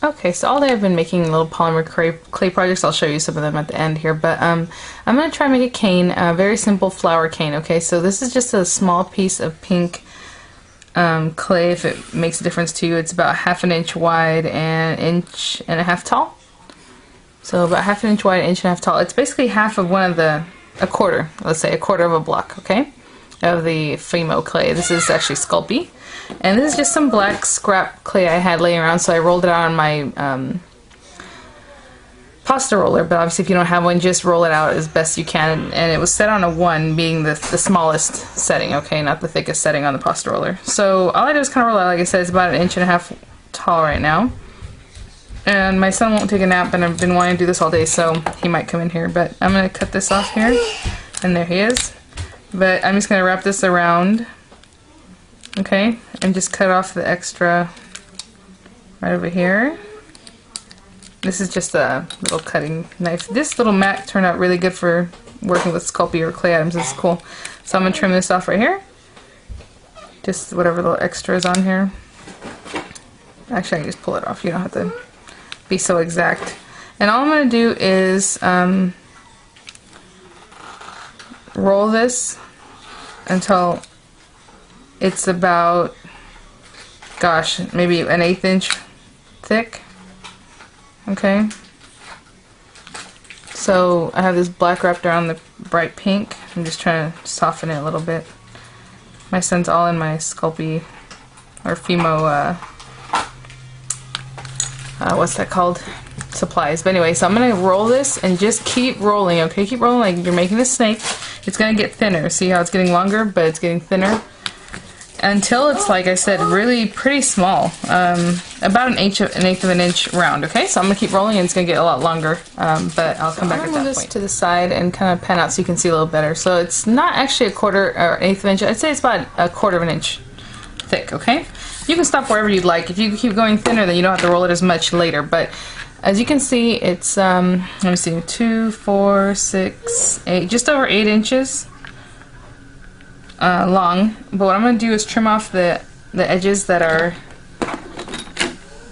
Okay, so all day I've been making little polymer clay projects. I'll show you some of them at the end here, but I'm going to try and make a cane, a very simple flower cane. Okay, so this is just a small piece of pink clay. If it makes a difference to you, it's about 1/2 inch wide and 1.5 inches tall. So about 1/2 inch wide, 1.5 inches tall. It's basically half of a quarter, let's say a quarter of a block, okay, of the Polymer clay. This is actually Sculpey. And this is just some black scrap clay I had laying around, so I rolled it out on my pasta roller, but obviously if you don't have one, just roll it out as best you can. And it was set on a 1, being the smallest setting, okay, not the thickest setting on the pasta roller. So all I do is kind of roll out. Like I said, it's about 1.5 inches tall right now. And my son won't take a nap, and I've been wanting to do this all day, so he might come in here. But I'm going to cut this off here, and there he is. But I'm just going to wrap this around. Okay, and just cut off the extra right over here. This is just a little cutting knife. This little mat turned out really good for working with Sculpey or clay items. This is cool. So I'm going to trim this off right here. Just whatever little extra is on here. Actually, I can just pull it off. You don't have to be so exact. And all I'm going to do is roll this until it's about, gosh, maybe 1/8 inch thick. Okay. So I have this black wrapped around the bright pink. I'm just trying to soften it a little bit. My son's all in my Sculpey or Fimo, what's that called? Supplies. But anyway, so I'm going to roll this and just keep rolling, okay? Keep rolling like you're making a snake. It's going to get thinner. See how it's getting longer, but it's getting thinner? Until it's, like I said, really pretty small, about 1/8 of an inch round. Okay, so I'm gonna keep rolling, and it's gonna get a lot longer, but I'll come back at that point. Move this to the side and kind of pan out so you can see a little better. So it's not actually a 1/4 or 1/8 of an inch. I'd say it's about 1/4 of an inch thick. Okay, you can stop wherever you'd like. If you keep going thinner, then you don't have to roll it as much later. But as you can see, it's let me see, 2, 4, 6, 8, just over 8 inches. Long, but what I'm going to do is trim off the edges that are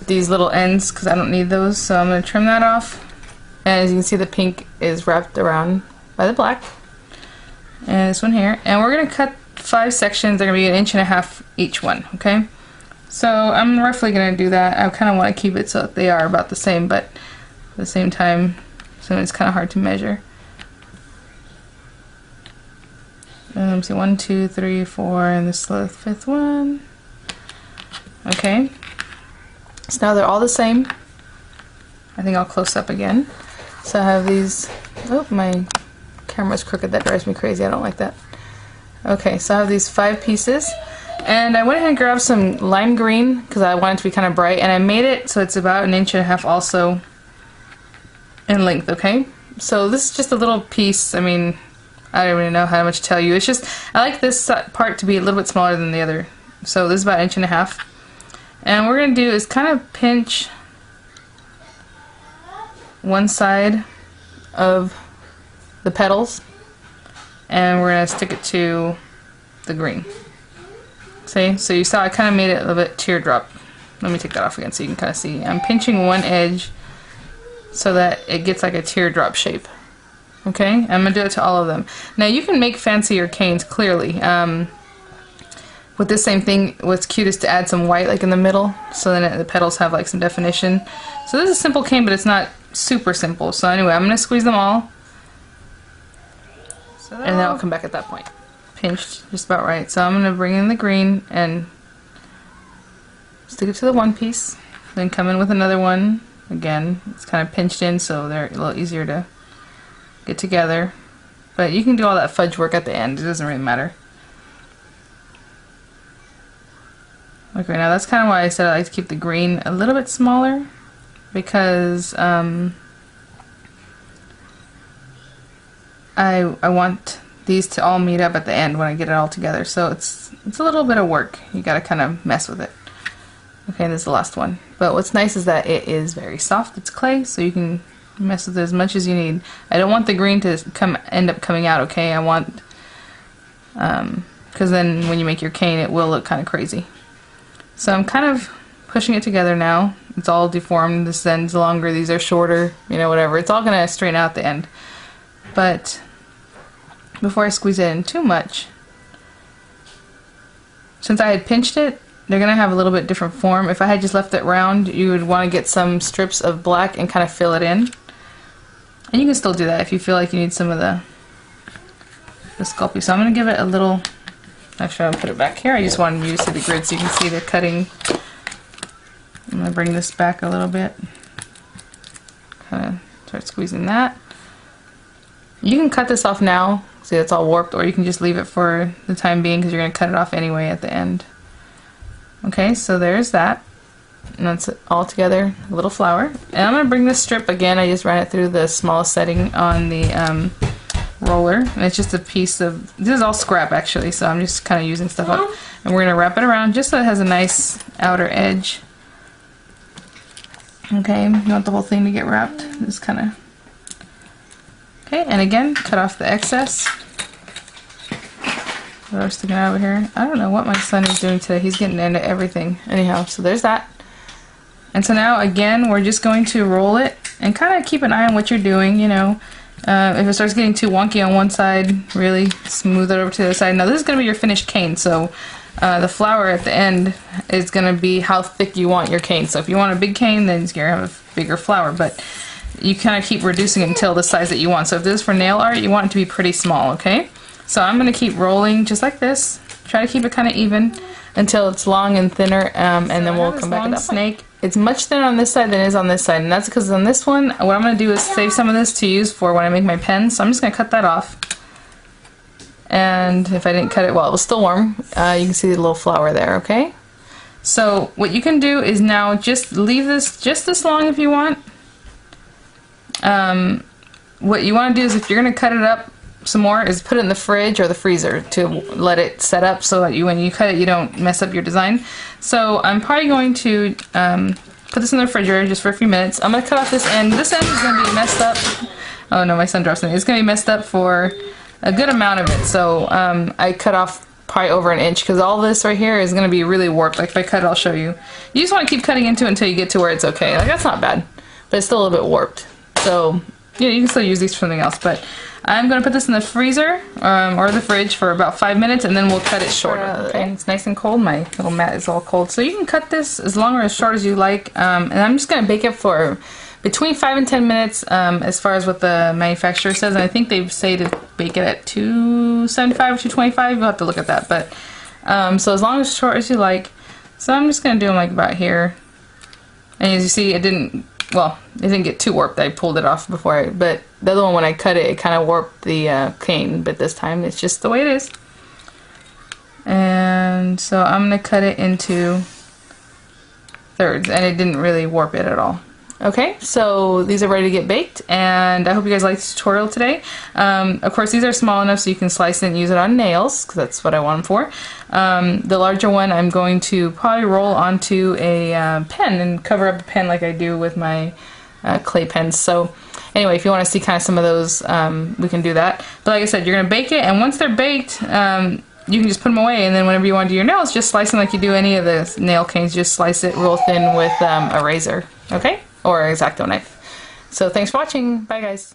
these little ends, because I don't need those, so I'm going to trim that off. And as you can see, the pink is wrapped around by the black, and this one here, and we're going to cut 5 sections. They're going to be 1.5 inches each one. Okay, so I'm roughly going to do that. I kind of want to keep it so they are about the same, but at the same time, so it's kind of hard to measure. So 1, 2, 3, 4, and this is the 5th one. Okay. So now they're all the same. I think I'll close up again. So I have these. Oh, my camera's crooked. That drives me crazy. I don't like that. Okay, so I have these 5 pieces. And I went ahead and grabbed some lime green because I want it to be kind of bright. And I made it so it's about 1.5 inches also in length, okay? So this is just a little piece. I mean, I don't really know how much to tell you. It's just, I like this part to be a little bit smaller than the other. So this is about 1.5 inches. And what we're going to do is kind of pinch one side of the petals. And we're going to stick it to the green. See? So you saw I kind of made it a little bit teardrop. Let me take that off again so you can kind of see. I'm pinching one edge so that it gets like a teardrop shape. Okay, I'm going to do it to all of them. Now you can make fancier canes, clearly. With this same thing, what's cute is to add some white like in the middle, so then the petals have like some definition. So this is a simple cane, but it's not super simple. So anyway, I'm going to squeeze them all. And then I'll come back at that point. Pinched just about right. So I'm going to bring in the green and stick it to the one piece. Then come in with another one. Again, it's kind of pinched in so they're a little easier to get together, but you can do all that fudge work at the end. It doesn't really matter. Okay, now that's kind of why I said I like to keep the green a little bit smaller, because I want these to all meet up at the end when I get it all together. So it's a little bit of work. You got to kind of mess with it. Okay, this is the last one. But what's nice is that it is very soft. It's clay, so you can mess with it as much as you need. I don't want the green to end up coming out, okay? I want, because then when you make your cane, it will look kind of crazy. So I'm kind of pushing it together now, it's all deformed. This end's longer, these are shorter, you know, whatever. It's all gonna straighten out at the end. But before I squeeze it in too much, since I had pinched it, they're gonna have a little bit different form. If I had just left it round, you would want to get some strips of black and kind of fill it in. And you can still do that if you feel like you need some of the Sculpey. So I'm gonna give it a little, actually I'll put it back here. I just wanted you to see the grid so you can see the cutting. I'm gonna bring this back a little bit. Kind of start squeezing that. You can cut this off now. See, it's all warped, or you can just leave it for the time being because you're gonna cut it off anyway at the end. Okay, so there's that. And that's all together, a little flower. And I'm going to bring this strip again. I just ran it through the smallest setting on the roller. And it's just a piece of, this is all scrap actually, so I'm just kind of using stuff up. And we're going to wrap it around just so it has a nice outer edge. Okay, you want the whole thing to get wrapped. Just kind of. Okay, and again, cut off the excess. What else sticking out over here? I don't know what my son is doing today. He's getting into everything. Anyhow, so there's that. And so now, again, we're just going to roll it and kind of keep an eye on what you're doing, you know. If it starts getting too wonky on one side, really smooth it over to the other side. Now, this is going to be your finished cane, so the flower at the end is going to be how thick you want your cane. So if you want a big cane, then you're going to have a bigger flower, but you kind of keep reducing it until the size that you want. So if this is for nail art, you want it to be pretty small, okay? So I'm going to keep rolling just like this. Try to keep it kind of even until it's long and thinner, and then we'll come back to that snake. It's much thinner on this side than it is on this side, and that's because on this one, what I'm going to do is save some of this to use for when I make my pen. So I'm just going to cut that off. And if I didn't cut it while it was still warm, you can see the little flower there, okay? So what you can do is now just leave this just this long if you want. What you want to do is if you're going to cut it up some more is put it in the fridge or the freezer to let it set up so that when you cut it you don't mess up your design. So I'm probably going to put this in the refrigerator just for a few minutes. I'm going to cut off this end. This end is going to be messed up. Oh no, my son dropped something. It's going to be messed up for a good amount of it. So I cut off probably over an inch because all this right here is going to be really warped. Like if I cut it, I'll show you. You just want to keep cutting into it until you get to where it's okay. Like that's not bad, but it's still a little bit warped. So yeah, you can still use these for something else, but I'm going to put this in the freezer or the fridge for about 5 minutes, and then we'll cut it shorter. Okay, it's nice and cold. My little mat is all cold, so you can cut this as long or as short as you like. And I'm just going to bake it for between 5 and 10 minutes, as far as what the manufacturer says. And I think they say to bake it at 275 or 225. You'll have to look at that, but so as long as short as you like. So I'm just going to do them like about here. And as you see, it didn't. Well, it didn't get too warped. I pulled it off before, but the other one when I cut it, it kind of warped the cane, but this time it's just the way it is. And so I'm going to cut it into thirds, and it didn't really warp it at all. Okay, so these are ready to get baked, and I hope you guys liked this tutorial today. Of course, these are small enough so you can slice it and use it on nails, because that's what I want them for. The larger one I'm going to probably roll onto a pen and cover up a pen like I do with my clay pens. So anyway, if you want to see kind of some of those, we can do that. But like I said, you're going to bake it, and once they're baked, you can just put them away, and then whenever you want to do your nails, just slice them like you do any of the nail canes. Just slice it real thin with a razor, okay? Or an X-Acto knife. So thanks for watching. Bye guys.